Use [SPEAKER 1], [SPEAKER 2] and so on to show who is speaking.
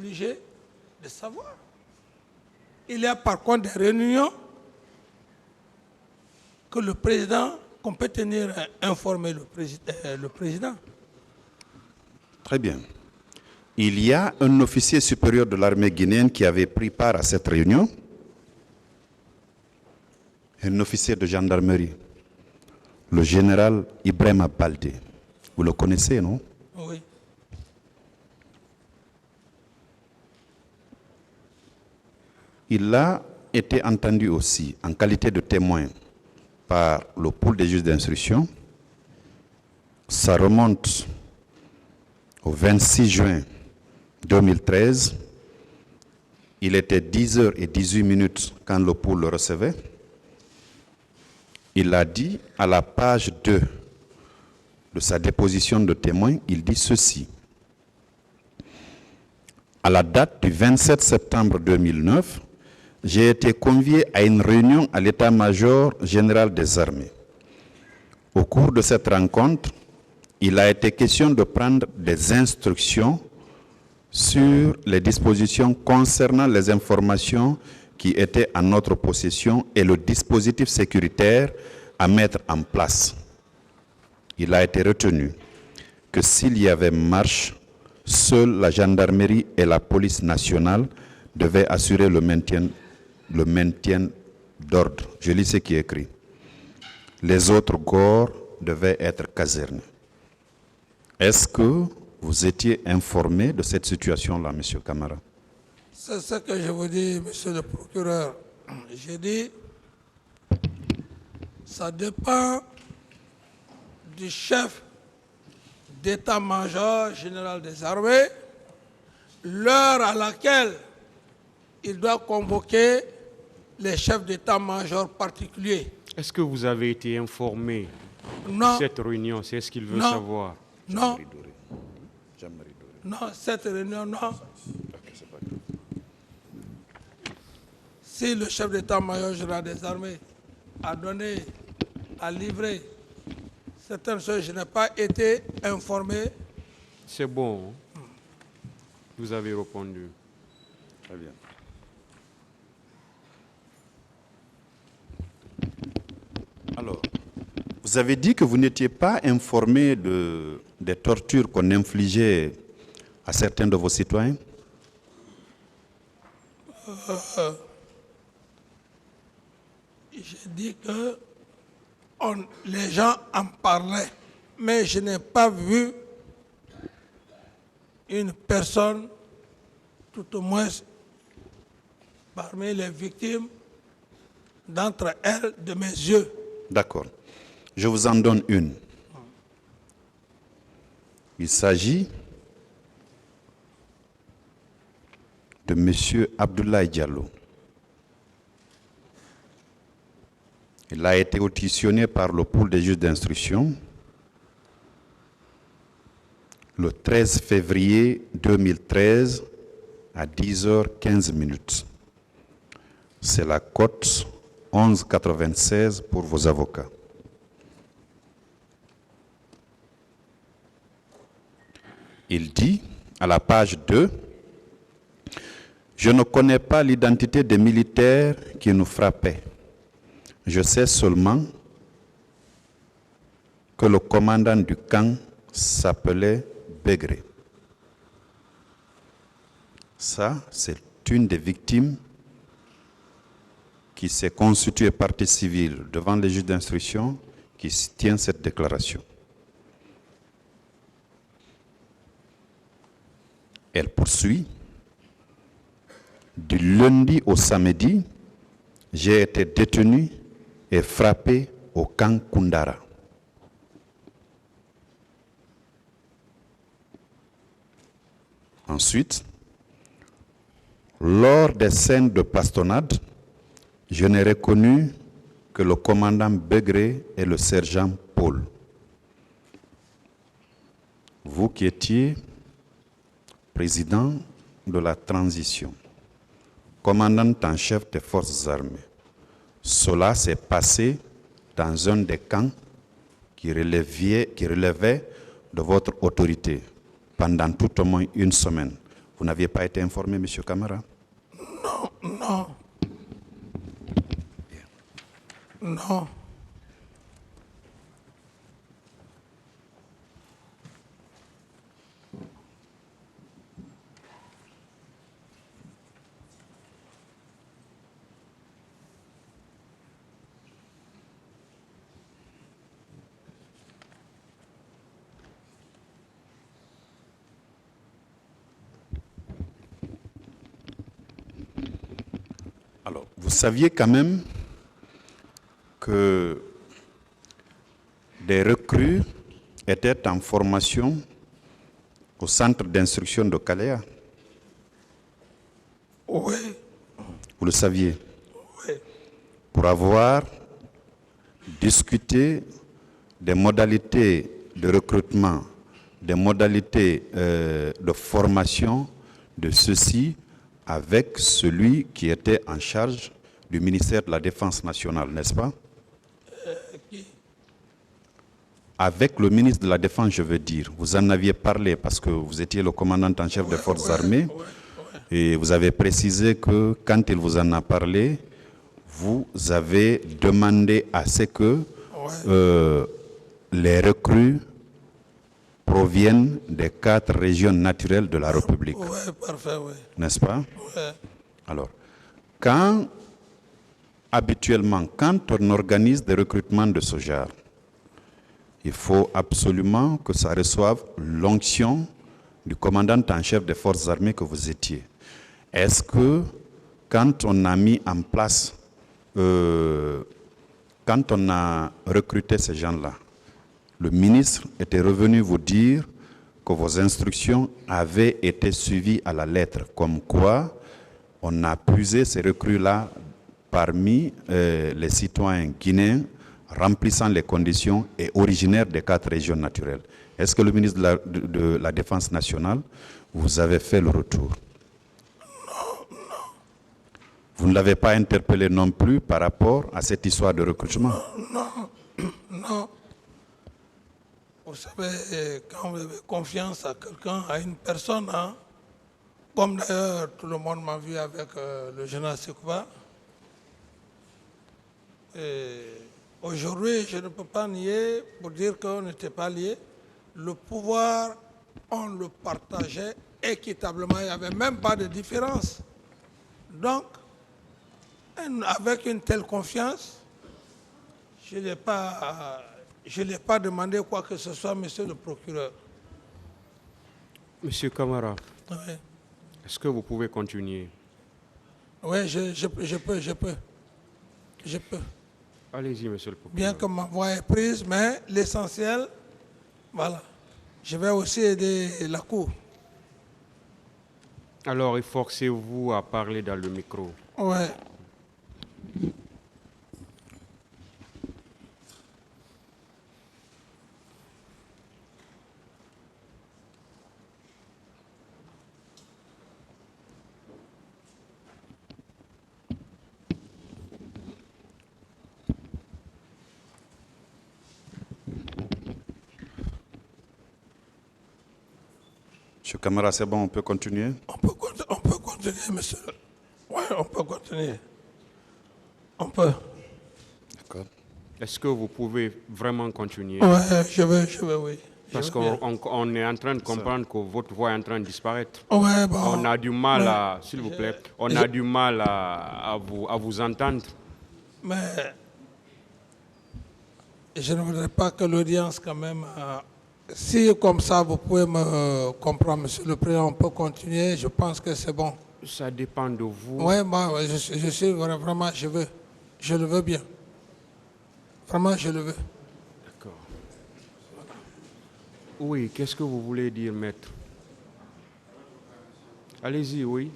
[SPEAKER 1] obligé de savoir. Il y a par contre des réunions que le président, qu'on peut tenir informer le président.
[SPEAKER 2] Très bien. Il y a un officier supérieur de l'armée guinéenne qui avait pris part à cette réunion. Un officier de gendarmerie, le général Ibrahima Baldé. Vous le connaissez, non?
[SPEAKER 1] Oui.
[SPEAKER 2] Il a été entendu aussi en qualité de témoin par le pôle des juges d'instruction. Ça remonte au 26 juin 2013. Il était 10h18 quand le pôle le recevait. Il a dit à la page 2 de sa déposition de témoin, il dit ceci. À la date du 27 septembre 2009, j'ai été convié à une réunion à l'état-major général des armées. Au cours de cette rencontre, il a été question de prendre des instructions sur les dispositions concernant les informations qui étaient en notre possession et le dispositif sécuritaire à mettre en place. Il a été retenu que s'il y avait marche, seule la gendarmerie et la police nationale devaient assurer le maintien d'ordre. Je lis ce qui est écrit. Les autres corps devaient être casernés. Est-ce que vous étiez informé de cette situation-là, M. Camara?
[SPEAKER 1] C'est ce que je vous dis, monsieur le procureur. J'ai dit, ça dépend du chef d'état-major général des armées, l'heure à laquelle il doit convoquer les chefs d'état-major particuliers.
[SPEAKER 3] Est-ce que vous avez été informé
[SPEAKER 1] Non.
[SPEAKER 3] de cette réunion? C'est ce qu'il veut
[SPEAKER 1] Non.
[SPEAKER 3] savoir.
[SPEAKER 1] Non. Non, cette réunion, non. Si le chef d'état-major général des armées a donné, a livré certaines choses, je n'ai pas été informé.
[SPEAKER 3] C'est bon. Vous avez répondu.
[SPEAKER 2] Très bien. Alors, vous avez dit que vous n'étiez pas informé des tortures qu'on infligeait à certains de vos citoyens?
[SPEAKER 1] J'ai dit que les gens en parlaient, mais je n'ai pas vu une personne, tout au moins parmi les victimes, d'entre elles, de mes yeux.
[SPEAKER 2] D'accord. Je vous en donne une. Il s'agit de M. Abdoulaye Diallo. Il a été auditionné par le pôle des juges d'instruction le 13 février 2013 à 10h15. C'est la cote 11,96 pour vos avocats. Il dit à la page 2, « Je ne connais pas l'identité des militaires qui nous frappaient. Je sais seulement que le commandant du camp s'appelait Begré. » Ça, c'est une des victimes qui s'est constituée partie civile devant les juges d'instruction qui tient cette déclaration. Elle poursuit. Du lundi au samedi, j'ai été détenu et frappé au camp Koundara. Ensuite, lors des scènes de bastonnade, je n'ai reconnu que le commandant Begré et le sergent Paul. Vous qui étiez président de la transition, commandant en chef des forces armées, cela s'est passé dans un des camps qui relevait de votre autorité pendant tout au moins une semaine. Vous n'aviez pas été informé, Monsieur Camara?
[SPEAKER 1] Non. Non.
[SPEAKER 2] Alors, vous saviez quand même que des recrues étaient en formation au centre d'instruction de Kalea?
[SPEAKER 1] Oui.
[SPEAKER 2] Vous le saviez?
[SPEAKER 1] Oui.
[SPEAKER 2] Pour avoir discuté des modalités de recrutement, des modalités de formation de ceux-ci avec celui qui était en charge du ministère de la Défense nationale, n'est-ce pas?
[SPEAKER 1] Qui?
[SPEAKER 2] Avec le ministre de la Défense, je veux dire. Vous en aviez parlé parce que vous étiez le commandant en chef des forces armées. Et vous avez précisé que quand il vous en a parlé, vous avez demandé à ce que les recrues proviennent des 4 régions naturelles de la République.
[SPEAKER 1] Oui, parfait, oui.
[SPEAKER 2] N'est-ce pas?
[SPEAKER 1] Oui.
[SPEAKER 2] Alors, habituellement, quand on organise des recrutements de ce genre, il faut absolument que ça reçoive l'onction du commandant en chef des forces armées que vous étiez. Est-ce que quand on a mis en place, quand on a recruté ces gens-là, le ministre était revenu vous dire que vos instructions avaient été suivies à la lettre, comme quoi on a puisé ces recrues-là parmi les citoyens guinéens remplissant les conditions et originaires des 4 régions naturelles. Est-ce que le ministre de la Défense nationale vous avait fait le retour?
[SPEAKER 1] Non.
[SPEAKER 2] Vous ne l'avez pas interpellé non plus par rapport à cette histoire de recrutement?
[SPEAKER 1] Non. Vous savez, quand vous avez confiance à quelqu'un, à une personne, hein, comme d'ailleurs tout le monde m'a vu avec le général Sekouba, aujourd'hui, je ne peux pas nier, pour dire qu'on n'était pas liés, le pouvoir, on le partageait équitablement, il n'y avait même pas de différence. Donc, avec une telle confiance, je n'ai pas demandé quoi que ce soit, monsieur le procureur.
[SPEAKER 3] Monsieur Camara,
[SPEAKER 1] Oui,
[SPEAKER 3] est-ce que vous pouvez continuer?
[SPEAKER 1] oui, je peux.
[SPEAKER 3] Allez-y, monsieur le procureur.
[SPEAKER 1] Bien que ma voix est prise, mais l'essentiel, voilà. Je vais aussi aider la Cour.
[SPEAKER 3] Alors, efforcez-vous à parler dans le micro.
[SPEAKER 1] Oui.
[SPEAKER 2] Monsieur Camara, c'est bon, on peut continuer?
[SPEAKER 1] On peut continuer, monsieur. Oui, on peut continuer. On peut.
[SPEAKER 2] D'accord.
[SPEAKER 3] Est-ce que vous pouvez vraiment continuer?
[SPEAKER 1] Oui, je veux, oui.
[SPEAKER 3] Parce qu'on est en train de comprendre que votre voix est en train de disparaître.
[SPEAKER 1] Ouais, bon.
[SPEAKER 3] On a du mal à, s'il vous plaît, on a du mal à vous entendre.
[SPEAKER 1] Mais je ne voudrais pas que l'audience, quand même, si comme ça vous pouvez me comprendre, monsieur le président, on peut continuer. Je pense que c'est bon.
[SPEAKER 3] Ça dépend de vous.
[SPEAKER 1] Oui, moi, je suis vraiment, je le veux bien. Vraiment, je le veux.
[SPEAKER 3] D'accord. Oui, qu'est-ce que vous voulez dire, maître? Allez-y, oui.